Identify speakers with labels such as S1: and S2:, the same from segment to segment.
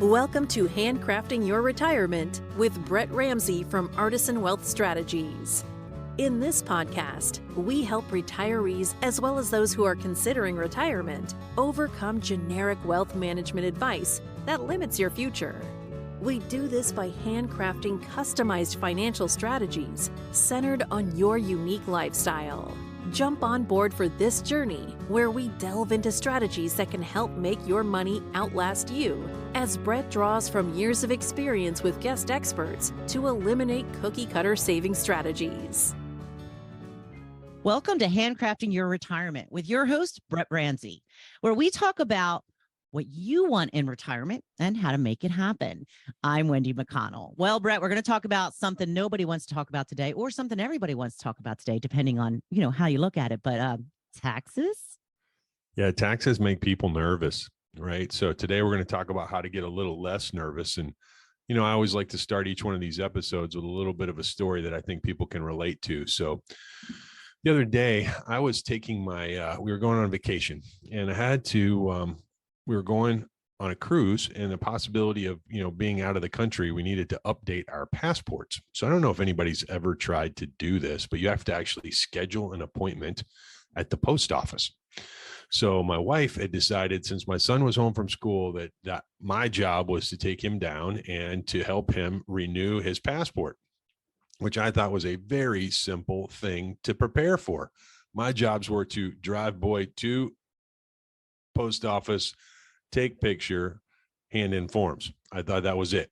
S1: Welcome to Handcrafting Your Retirement with Brett Ramsey from Artisan Wealth Strategies. In this podcast, we help retirees as well as those who are considering retirement overcome generic wealth management advice that limits your future. We do this by handcrafting customized financial strategies centered on your unique lifestyle. Jump on board for this journey where we delve into strategies that can help make your money outlast you, as Brett draws from years of experience with guest experts to eliminate cookie-cutter saving strategies.
S2: Welcome to Handcrafting Your Retirement with your host, Brett Ramsey, where we talk about what you want in retirement and how to make it happen. I'm Wendy McConnell. Well, Brett, we're going to talk about something nobody wants to talk about today, or something everybody wants to talk about today, depending on, how you look at it. But taxes?
S3: Yeah, taxes make people nervous, right? So today we're going to talk about how to get a little less nervous. And, I always like to start each one of these episodes with a little bit of a story that I think people can relate to. So the other day I was taking we were going on vacation, and I had to, we were going on a cruise, and the possibility of, being out of the country, we needed to update our passports. So I don't know if anybody's ever tried to do this, but you have to actually schedule an appointment at the post office. So my wife had decided, since my son was home from school, that my job was to take him down and to help him renew his passport, which I thought was a very simple thing to prepare for. My jobs were to drive boy to post office, take picture, hand in forms. I thought that was it.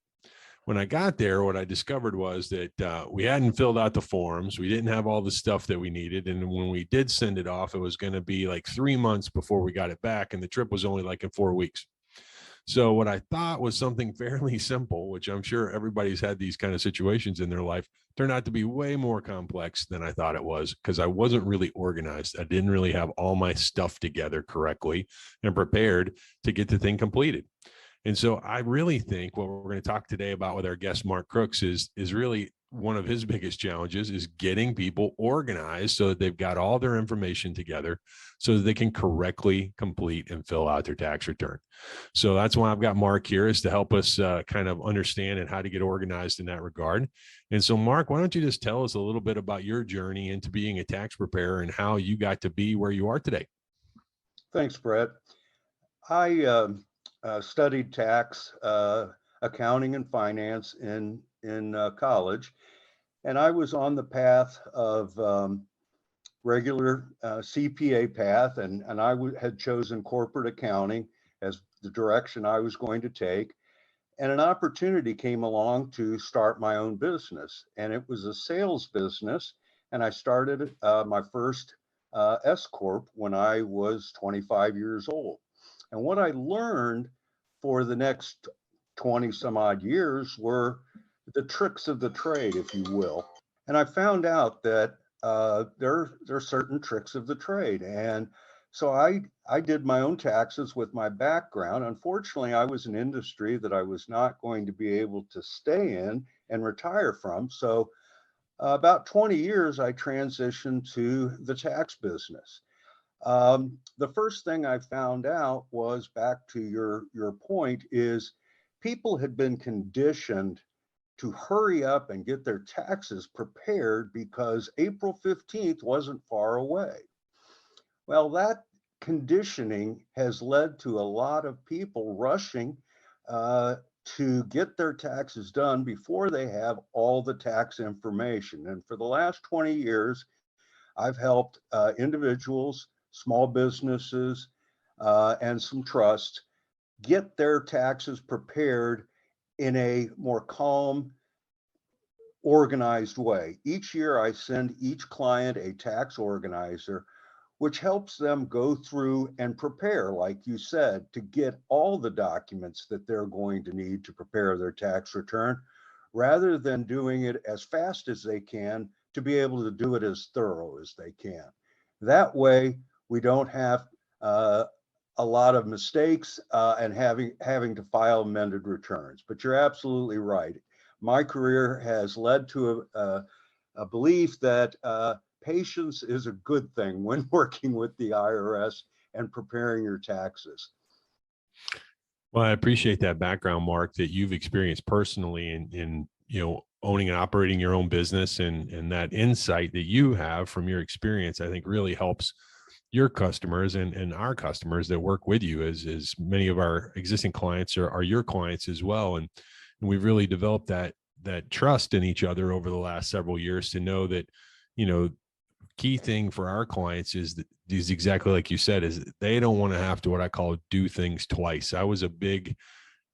S3: When I got there, what I discovered was that we hadn't filled out the forms. We didn't have all the stuff that we needed. And when we did send it off, it was going to be like 3 months before we got it back. And the trip was only like in 4 weeks. So what I thought was something fairly simple, which I'm sure everybody's had these kind of situations in their life, turned out to be way more complex than I thought it was, because I wasn't really organized. I didn't really have all my stuff together correctly and prepared to get the thing completed. And so I really think what we're going to talk today about with our guest, Mark Crooks, is really one of his biggest challenges, is getting people organized so that they've got all their information together so that they can correctly complete and fill out their tax return. So that's why I've got Mark here, is to help us kind of understand and how to get organized in that regard. And so, Mark, why don't you just tell us a little bit about your journey into being a tax preparer and how you got to be where you are today?
S4: Thanks, Brett. I studied tax, accounting, and finance in college, and I was on the path of regular CPA path, and I had chosen corporate accounting as the direction I was going to take. And an opportunity came along to start my own business, and it was a sales business. And I started my first S Corp when I was 25 years old. And what I learned for the next 20 some odd years were the tricks of the trade, if you will. And I found out that there are certain tricks of the trade. And so I did my own taxes with my background. Unfortunately, I was an industry that I was not going to be able to stay in and retire from. So about 20 years, I transitioned to the tax business. The first thing I found out was, back to your point, is people had been conditioned to hurry up and get their taxes prepared because April 15th wasn't far away. Well, that conditioning has led to a lot of people rushing to get their taxes done before they have all the tax information. And for the last 20 years, I've helped individuals, small businesses, and some trusts get their taxes prepared in a more calm, organized way. Each year, I send each client a tax organizer, which helps them go through and prepare, like you said, to get all the documents that they're going to need to prepare their tax return, rather than doing it as fast as they can to be able to do it as thorough as they can. That way, we don't have a lot of mistakes and having to file amended returns. But you're absolutely right. My career has led to a belief that patience is a good thing when working with the IRS and preparing your taxes.
S3: Well, I appreciate that background, Mark, that you've experienced personally in owning and operating your own business, and that insight that you have from your experience, I think really helps your customers and our customers that work with you, as many of our existing clients are your clients as well. And we've really developed that trust in each other over the last several years to know that, key thing for our clients is exactly like you said, is they don't want to have to, what I call, do things twice. I was a big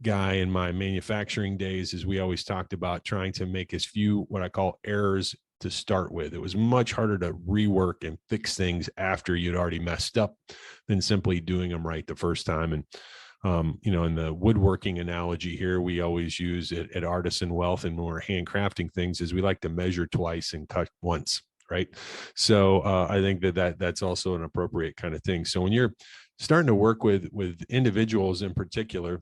S3: guy in my manufacturing days, as we always talked about, trying to make as few, what I call, errors to start with. It was much harder to rework and fix things after you'd already messed up than simply doing them right the first time. And in the woodworking analogy here, we always use it at Artisan Wealth, and when we're handcrafting things, is we like to measure twice and cut once. Right. So I think that's also an appropriate kind of thing. So when you're starting to work with individuals in particular,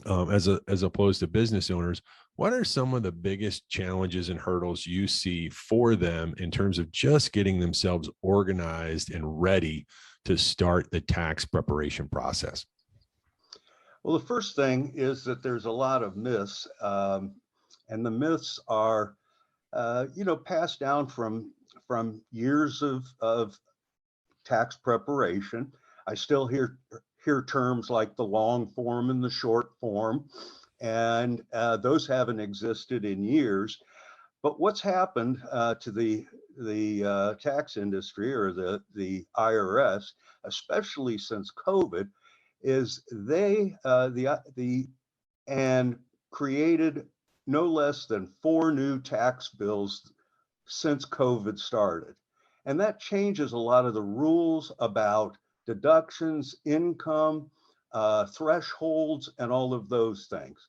S3: as opposed to business owners, what are some of the biggest challenges and hurdles you see for them in terms of just getting themselves organized and ready to start the tax preparation process?
S4: Well, the first thing is that there's a lot of myths, and the myths are, passed down from years of tax preparation. I still hear terms like the long form and the short form, and those haven't existed in years. But what's happened to the tax industry, or the IRS, especially since COVID, is they created no less than 4 new tax bills since COVID started. And that changes a lot of the rules about deductions, income, thresholds, and all of those things.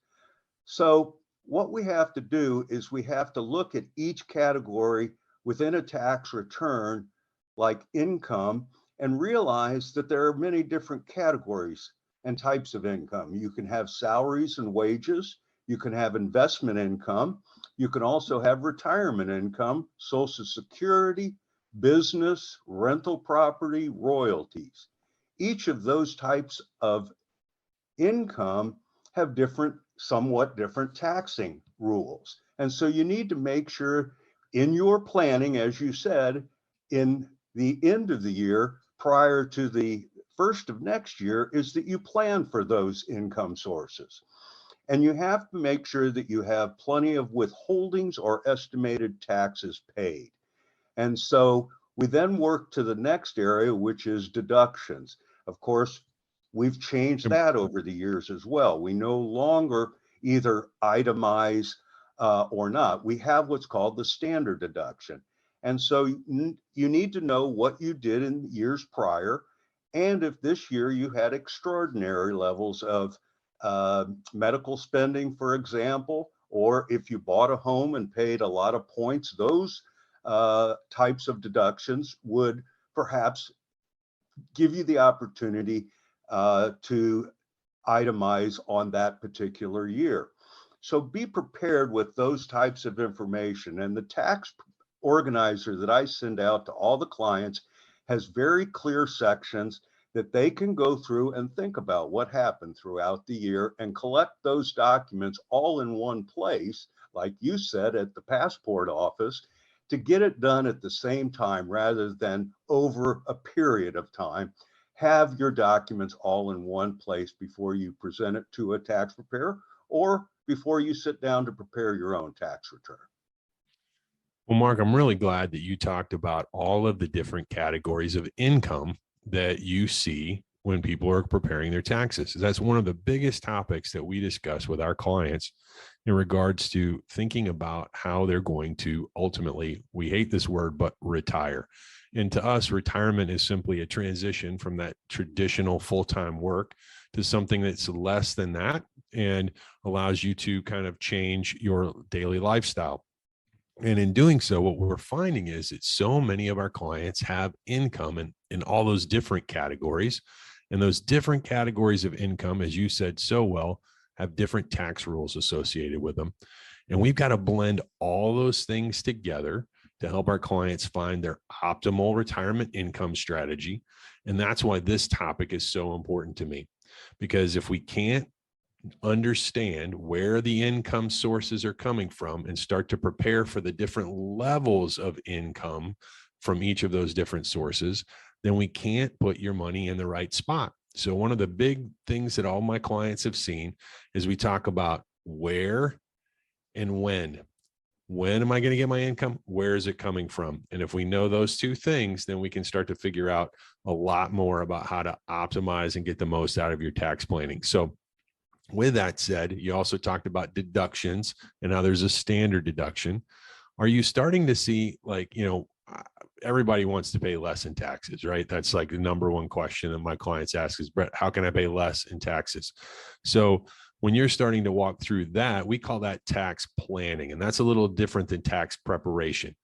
S4: So what we have to do is we have to look at each category within a tax return, like income, and realize that there are many different categories and types of income. You can have salaries and wages. You can have investment income. You can also have retirement income, Social Security, business, rental property, royalties. Each of those types of income have somewhat different taxing rules. And so you need to make sure in your planning, as you said, in the end of the year, prior to the first of next year, is that you plan for those income sources. And you have to make sure that you have plenty of withholdings or estimated taxes paid. And so we then work to the next area, which is deductions. Of course, we've changed that over the years as well. We no longer either itemize or not. We have what's called the standard deduction. And so you need to know what you did in years prior, and if this year you had extraordinary levels of medical spending, for example, or if you bought a home and paid a lot of points, those types of deductions would perhaps give you the opportunity to itemize on that particular year. So be prepared with those types of information. And the tax organizer that I send out to all the clients has very clear sections that they can go through and think about what happened throughout the year and collect those documents all in one place, like you said, at the passport office, to get it done at the same time rather than over a period of time. Have your documents all in one place before you present it to a tax preparer or before you sit down to prepare your own tax return.
S3: Well, Mark, I'm really glad that you talked about all of the different categories of income that you see when people are preparing their taxes. That's one of the biggest topics that we discuss with our clients in regards to thinking about how they're going to ultimately, we hate this word, but retire. And to us, retirement is simply a transition from that traditional full-time work to something that's less than that and allows you to kind of change your daily lifestyle. And in doing so, what we're finding is that so many of our clients have income in all those different categories. And those different categories of income, as you said so well, have different tax rules associated with them. And we've got to blend all those things together to help our clients find their optimal retirement income strategy. And that's why this topic is so important to me, because if we can't understand where the income sources are coming from and start to prepare for the different levels of income from each of those different sources, then we can't put your money in the right spot. So one of the big things that all my clients have seen is we talk about where and when. When am I going to get my income? Where is it coming from? And if we know those two things, then we can start to figure out a lot more about how to optimize and get the most out of your tax planning. So with that said, you also talked about deductions and how there's a standard deduction. Are you starting to see, like, everybody wants to pay less in taxes, right? That's like the number one question that my clients ask is, Brett, how can I pay less in taxes? So when you're starting to walk through that, we call that tax planning. And that's a little different than tax preparation.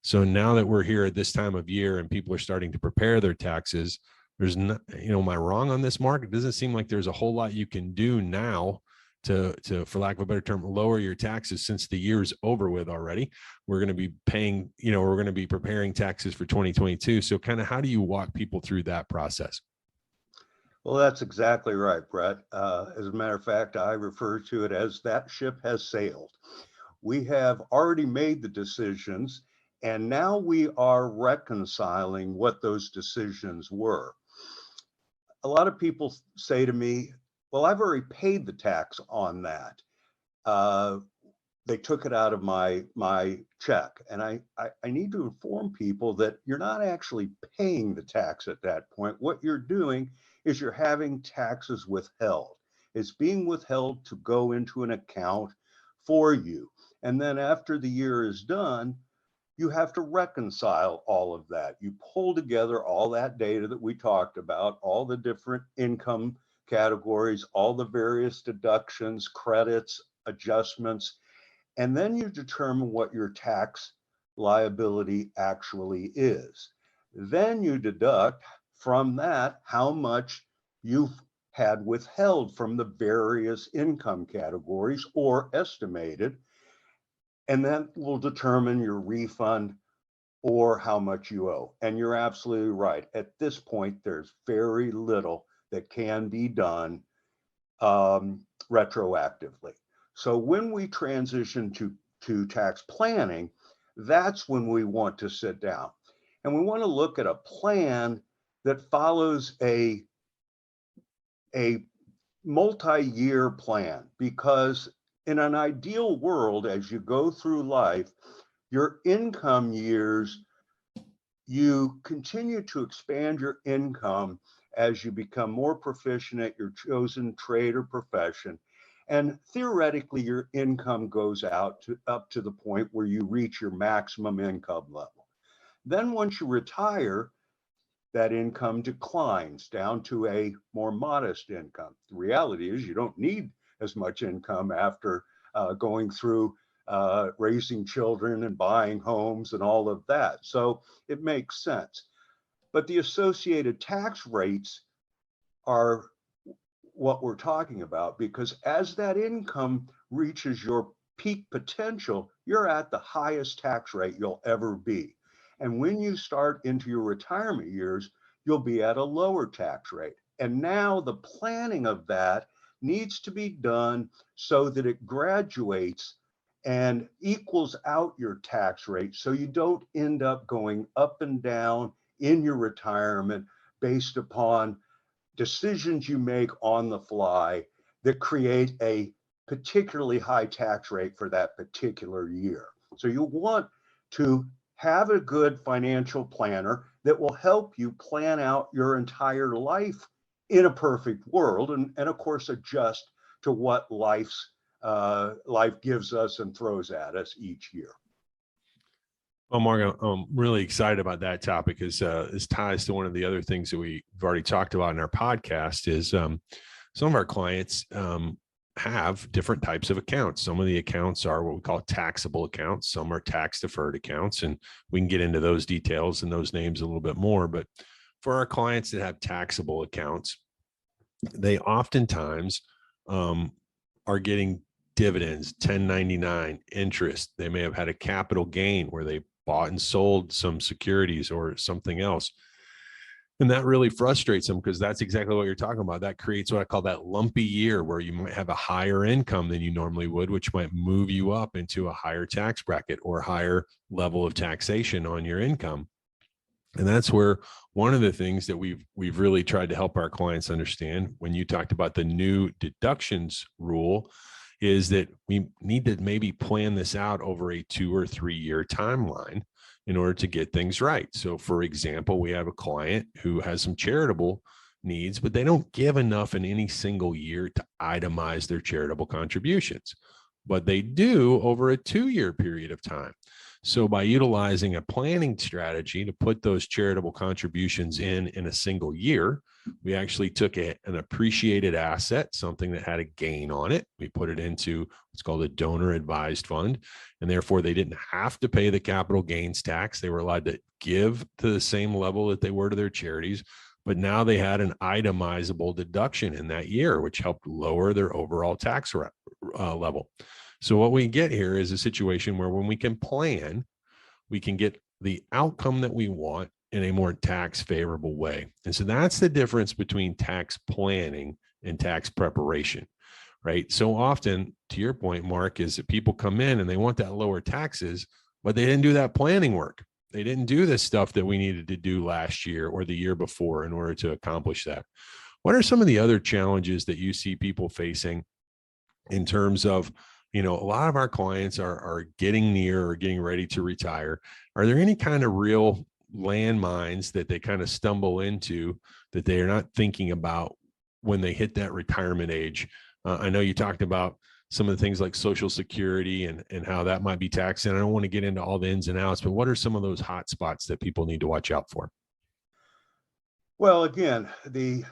S3: So now that we're here at this time of year and people are starting to prepare their taxes, there's not, am I wrong on this, Mark? It doesn't seem like there's a whole lot you can do now to, for lack of a better term, lower your taxes since the year's over with already. We're going to be paying, we're going to be preparing taxes for 2022. So kind of how do you walk people through that process?
S4: Well, that's exactly right, Brett. As a matter of fact, I refer to it as that ship has sailed. We have already made the decisions, and now we are reconciling what those decisions were. A lot of people say to me, well, I've already paid the tax on that. They took it out of my check. And I need to inform people that you're not actually paying the tax at that point. What you're doing is you're having taxes withheld. It's being withheld to go into an account for you. And then after the year is done, you have to reconcile all of that. You pull together all that data that we talked about, all the different income categories, all the various deductions, credits, adjustments, and then you determine what your tax liability actually is. Then you deduct from that how much you've had withheld from the various income categories or estimated, and that will determine your refund or how much you owe. And you're absolutely right. At this point, there's very little that can be done retroactively. So when we transition to tax planning, that's when we want to sit down. And we want to look at a plan that follows a multi-year plan, because in an ideal world, as you go through life, your income years, you continue to expand your income as you become more proficient at your chosen trade or profession. And theoretically, your income goes out to up to the point where you reach your maximum income level. Then once you retire, that income declines down to a more modest income. The reality is you don't need as much income after going through raising children and buying homes and all of that. So it makes sense. But the associated tax rates are what we're talking about, because as that income reaches your peak potential, you're at the highest tax rate you'll ever be. And when you start into your retirement years, you'll be at a lower tax rate. And now the planning of that needs to be done so that it graduates and equals out your tax rate, so you don't end up going up and down in your retirement based upon decisions you make on the fly that create a particularly high tax rate for that particular year. So you want to have a good financial planner that will help you plan out your entire life in a perfect world, and of course adjust to what life gives us and throws at us each year.
S3: Well, Mark, I'm really excited about that topic, because this ties to one of the other things that we've already talked about in our podcast is some of our clients have different types of accounts. Some of the accounts are what we call taxable accounts. Some are tax deferred accounts, and we can get into those details and those names a little bit more. But for our clients that have taxable accounts, they oftentimes are getting dividends, 1099, interest. They may have had a capital gain where they bought and sold some securities or something else. And that really frustrates them because that's exactly what you're talking about. That creates what I call that lumpy year where you might have a higher income than you normally would, which might move you up into a higher tax bracket or higher level of taxation on your income. And that's where one of the things that we've really tried to help our clients understand when you talked about the new deductions rule is that we need to maybe plan this out over a 2 or 3 year timeline in order to get things right. So for example, we have a client who has some charitable needs, but they don't give enough in any single year to itemize their charitable contributions, but they do over a 2-year period of time. So by utilizing a planning strategy to put those charitable contributions in a single year, we actually took an appreciated asset, something that had a gain on it. We put it into what's called a donor advised fund. And therefore they didn't have to pay the capital gains tax. They were allowed to give to the same level that they were to their charities. But now they had an itemizable deduction in that year, which helped lower their overall tax level. So what we get here is a situation where when we can plan, we can get the outcome that we want in a more tax favorable way. And so that's the difference between tax planning and tax preparation, right? So often, to your point, Mark, is that people come in and they want that lower taxes, but they didn't do that planning work. They didn't do the stuff that we needed to do last year or the year before in order to accomplish that. What are some of the other challenges that you see people facing in terms of, a lot of our clients are getting near or getting ready to retire? Are there any kind of real landmines that they kind of stumble into that they are not thinking about when they hit that retirement age? I know you talked about some of the things like Social Security and how that might be taxed. And I don't want to get into all the ins and outs, but what are some of those hot spots that people need to watch out for?
S4: Well, again, the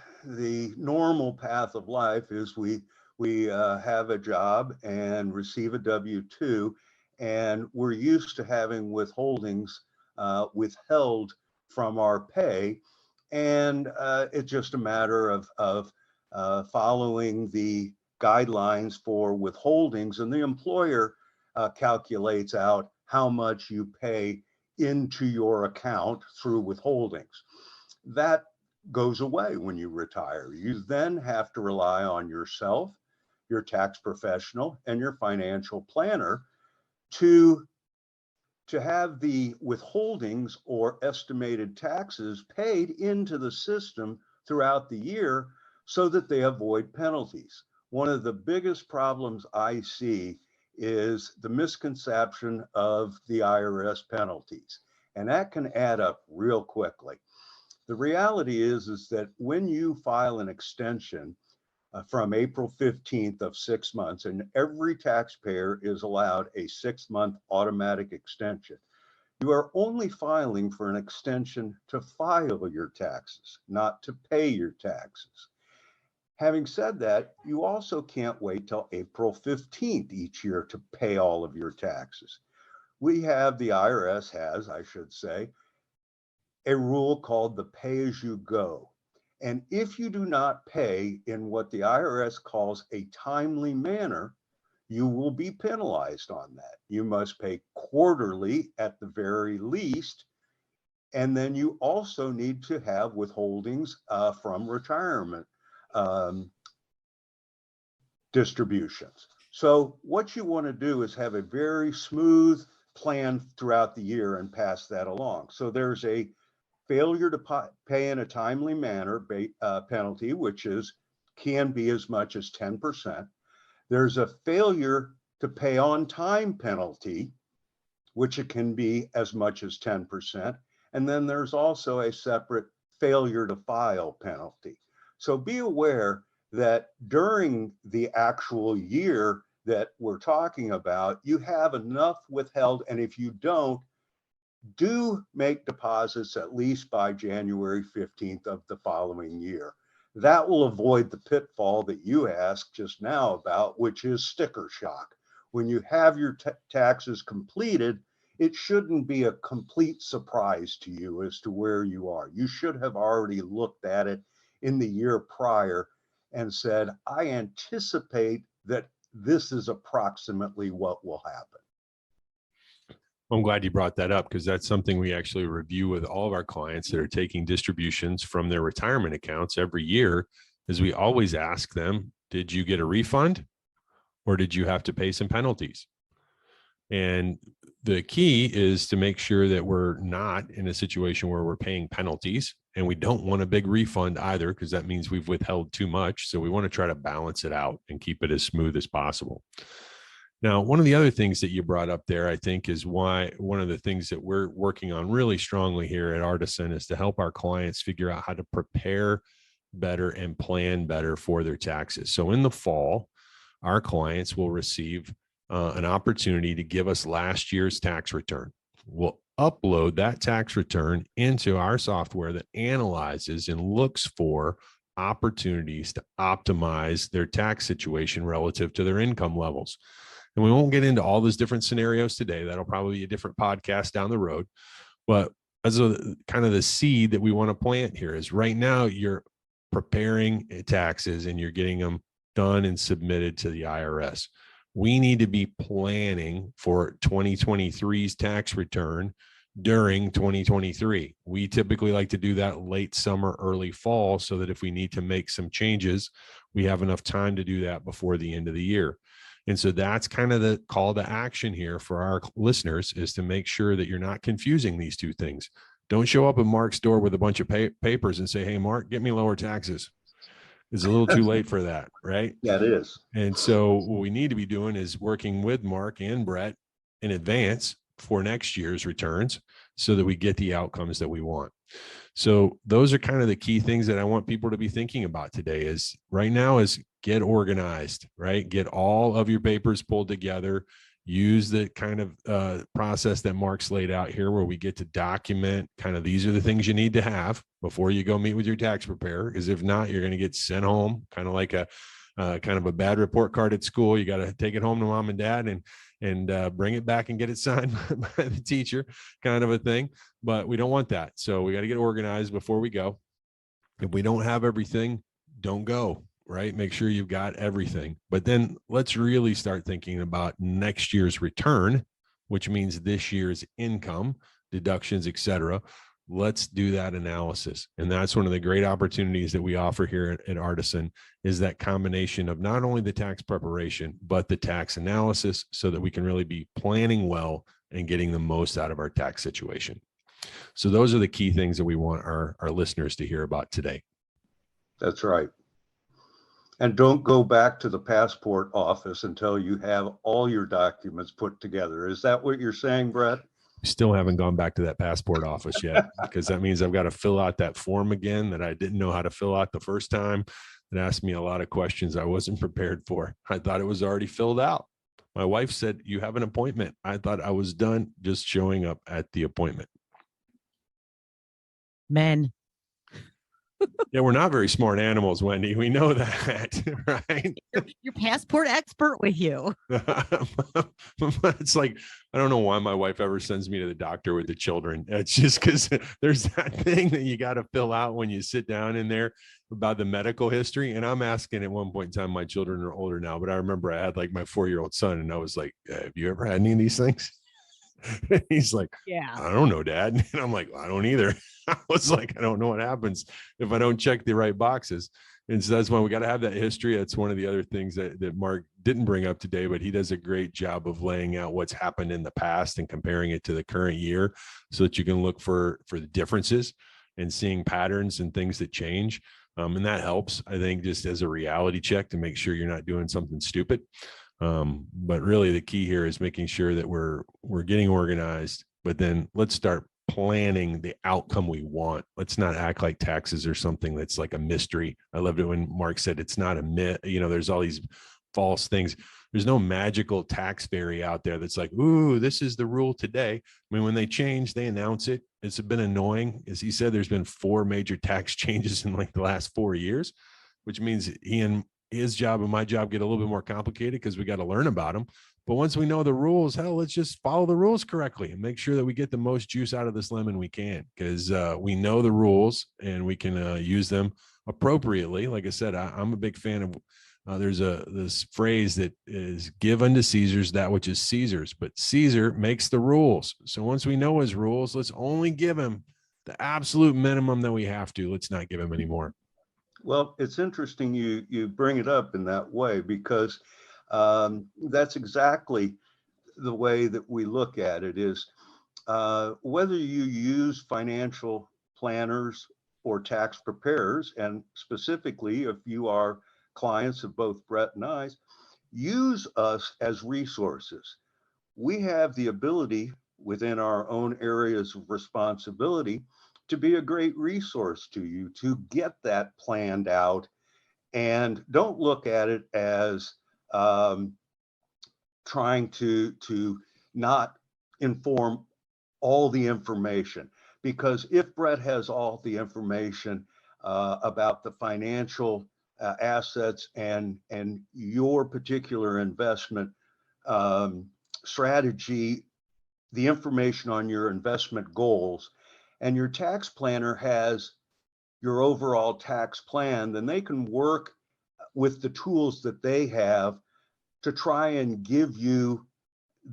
S4: normal path of life is we have a job and receive a W-2, and we're used to having withholdings withheld from our pay, and it's just a matter of following the guidelines for withholdings, and the employer calculates out how much you pay into your account through withholdings. That goes away when you retire. You then have to rely on yourself, your tax professional, and your financial planner to have the withholdings or estimated taxes paid into the system throughout the year so that they avoid penalties. One of the biggest problems I see is the misconception of the IRS penalties, and that can add up real quickly. The reality is that when you file an extension from April 15th of 6 months, and every taxpayer is allowed a 6-month automatic extension, you are only filing for an extension to file your taxes, not to pay your taxes. Having said that, you also can't wait till April 15th each year to pay all of your taxes. The IRS has, I should say, a rule called the pay-as-you-go. And if you do not pay in what the IRS calls a timely manner, you will be penalized on that. You must pay quarterly at the very least. And then you also need to have withholdings from retirement distributions. So what you want to do is have a very smooth plan throughout the year and pass that along. So there's a failure to pay in a timely manner penalty, which can be as much as 10%. There's a failure to pay on time penalty, which it can be as much as 10%. And then there's also a separate failure to file penalty. So be aware that during the actual year that we're talking about, you have enough withheld. And if you don't, do make deposits at least by January 15th of the following year. That will avoid the pitfall that you asked just now about, which is sticker shock. When you have your taxes completed, it shouldn't be a complete surprise to you as to where you are. You should have already looked at it in the year prior and said, I anticipate that this is approximately what will happen.
S3: I'm glad you brought that up because that's something we actually review with all of our clients that are taking distributions from their retirement accounts every year. Is we always ask them, did you get a refund or did you have to pay some penalties? And the key is to make sure that we're not in a situation where we're paying penalties, and we don't want a big refund either, because that means we've withheld too much. So we want to try to balance it out and keep it as smooth as possible. Now, one of the other things that you brought up there, I think, is why one of the things that we're working on really strongly here at Artisan is to help our clients figure out how to prepare better and plan better for their taxes. So in the fall, our clients will receive an opportunity to give us last year's tax return. We'll upload that tax return into our software that analyzes and looks for opportunities to optimize their tax situation relative to their income levels. And we won't get into all those different scenarios today. That'll probably be a different podcast down the road. But as a kind of the seed that we want to plant here is right now you're preparing taxes and you're getting them done and submitted to the IRS. We need to be planning for 2023's tax return during 2023. We typically like to do that late summer, early fall, so that if we need to make some changes, we have enough time to do that before the end of the year. And so that's kind of the call to action here for our listeners, is to make sure that you're not confusing these two things. Don't show up at Mark's door with a bunch of papers and say, hey, Mark, get me lower taxes. It's a little too late for that, right?
S4: Yeah, it is.
S3: And so what we need to be doing is working with Mark and Brett in advance for next year's returns so that we get the outcomes that we want. So those are kind of the key things that I want people to be thinking about today. Is right now is get organized, right? Get all of your papers pulled together. Use the kind of process that Mark's laid out here, where we get to document kind of these are the things you need to have before you go meet with your tax preparer. Because if not, you're going to get sent home, kind of like a kind of a bad report card at school. You got to take it home to mom and dad and bring it back and get it signed by the teacher, kind of a thing. But we don't want that. So we got to get organized before we go. If we don't have everything, don't go. Right? Make sure you've got everything. But then let's really start thinking about next year's return, which means this year's income, deductions, et cetera. Let's do that analysis. And that's one of the great opportunities that we offer here at Artisan, is that combination of not only the tax preparation, but the tax analysis, so that we can really be planning well and getting the most out of our tax situation. So those are the key things that we want our listeners to hear about today.
S4: That's right. And don't go back to the passport office until you have all your documents put together. Is that what you're saying, Brett?
S3: Still haven't gone back to that passport office yet, because that means I've got to fill out that form again that I didn't know how to fill out the first time. It asked me a lot of questions I wasn't prepared for. I thought it was already filled out. My wife said, you have an appointment. I thought I was done just showing up at the appointment.
S2: Men.
S3: Yeah, we're not very smart animals, Wendy. We know that, right?
S2: Your passport expert with you.
S3: It's like, I don't know why my wife ever sends me to the doctor with the children. It's just because there's that thing that you got to fill out when you sit down in there about the medical history. And I'm asking at one point in time, my children are older now, but I remember I had like my 4-year-old son, and I was like, have you ever had any of these things? He's like,
S2: yeah,
S3: I don't know, Dad. And I'm like, I don't either. I was like, I don't know what happens if I don't check the right boxes. And so that's why we got to have that history. That's one of the other things that Mark didn't bring up today, but he does a great job of laying out what's happened in the past and comparing it to the current year, so that you can look for the differences and seeing patterns and things that change. And that helps, I think, just as a reality check to make sure you're not doing something stupid. But really the key here is making sure that we're getting organized, but then let's start planning the outcome we want. Let's not act like taxes are something that's like a mystery. I loved it when Mark said it's not a myth. You know, there's all these false things. There's no magical tax fairy out there that's like, ooh, this is the rule today. I mean, when they change, they announce it. It's been annoying. As he said, there's been 4 major tax changes in like the last 4 years, which means he and his job and my job get a little bit more complicated because we got to learn about them. But once we know the rules, hell, let's just follow the rules correctly and make sure that we get the most juice out of this lemon we can, because we know the rules and we can use them appropriately. Like I said, I'm a big fan There's this phrase that is give unto Caesar's that which is Caesar's, but Caesar makes the rules. So once we know his rules, let's only give him the absolute minimum that we have to. Let's not give him any more.
S4: Well, it's interesting you bring it up in that way, because that's exactly the way that we look at it is whether you use financial planners or tax preparers, and specifically if you are clients of both Brett and I, use us as resources. We have the ability within our own areas of responsibility to be a great resource to you to get that planned out. And don't look at it as trying to not inform all the information, because if Brett has all the information about the financial assets and your particular investment strategy, the information on your investment goals, and your tax planner has your overall tax plan, then they can work with the tools that they have to try and give you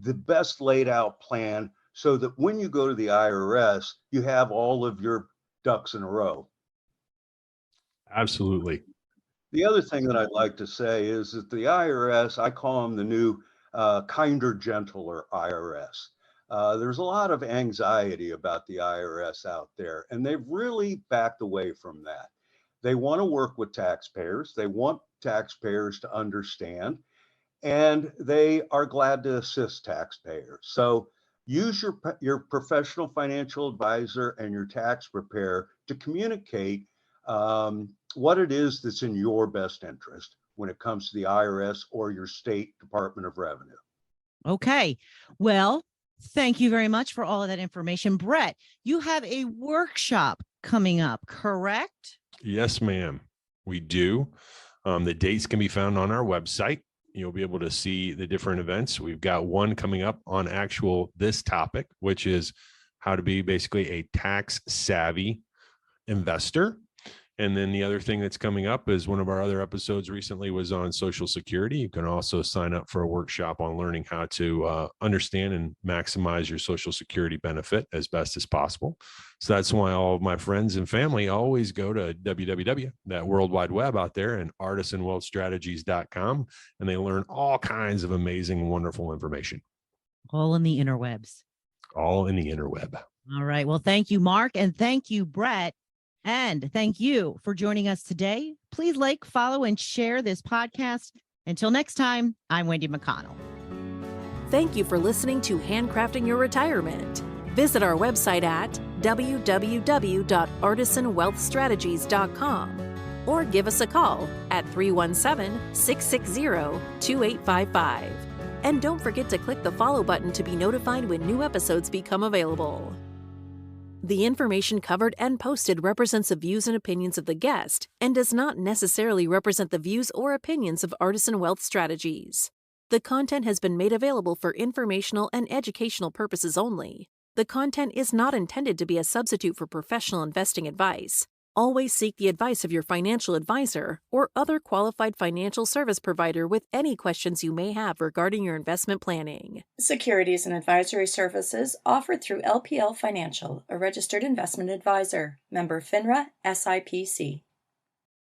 S4: the best laid out plan so that when you go to the IRS, you have all of your ducks in a row.
S3: Absolutely.
S4: The other thing that I'd like to say is that the IRS, I call them the new kinder, gentler IRS. There's a lot of anxiety about the IRS out there, and they've really backed away from that. They want to work with taxpayers. They want taxpayers to understand, and they are glad to assist taxpayers. So use your professional financial advisor and your tax preparer to communicate what it is that's in your best interest when it comes to the IRS or your state Department of Revenue.
S2: Okay. Well, thank you very much for all of that information. Brett, you have a workshop coming up, correct?
S3: Yes, ma'am. We do. The dates can be found on our website. You'll be able to see the different events. We've got one coming up on this topic, which is how to be basically a tax savvy investor. And then the other thing that's coming up is one of our other episodes recently was on Social Security. You can also sign up for a workshop on learning how to understand and maximize your Social Security benefit as best as possible. So that's why all of my friends and family always go to www, that World Wide Web out there, and artisanwealthstrategies.com, and they learn all kinds of amazing, wonderful information.
S2: All in the interwebs.
S3: All in the interweb.
S2: All right. Well, thank you, Mark, and thank you, Brett. And thank you for joining us today. Please like, follow, and share this podcast. Until next time, I'm Wendy McConnell.
S1: Thank you for listening to Handcrafting Your Retirement. Visit our website at www.artisanwealthstrategies.com or give us a call at 317-660-2855. And don't forget to click the follow button to be notified when new episodes become available. The information covered and posted represents the views and opinions of the guest and does not necessarily represent the views or opinions of Artisan Wealth Strategies. The content has been made available for informational and educational purposes only. The content is not intended to be a substitute for professional investing advice. Always seek the advice of your financial advisor or other qualified financial service provider with any questions you may have regarding your investment planning.
S5: Securities and advisory services offered through LPL Financial, a registered investment advisor. Member FINRA, SIPC.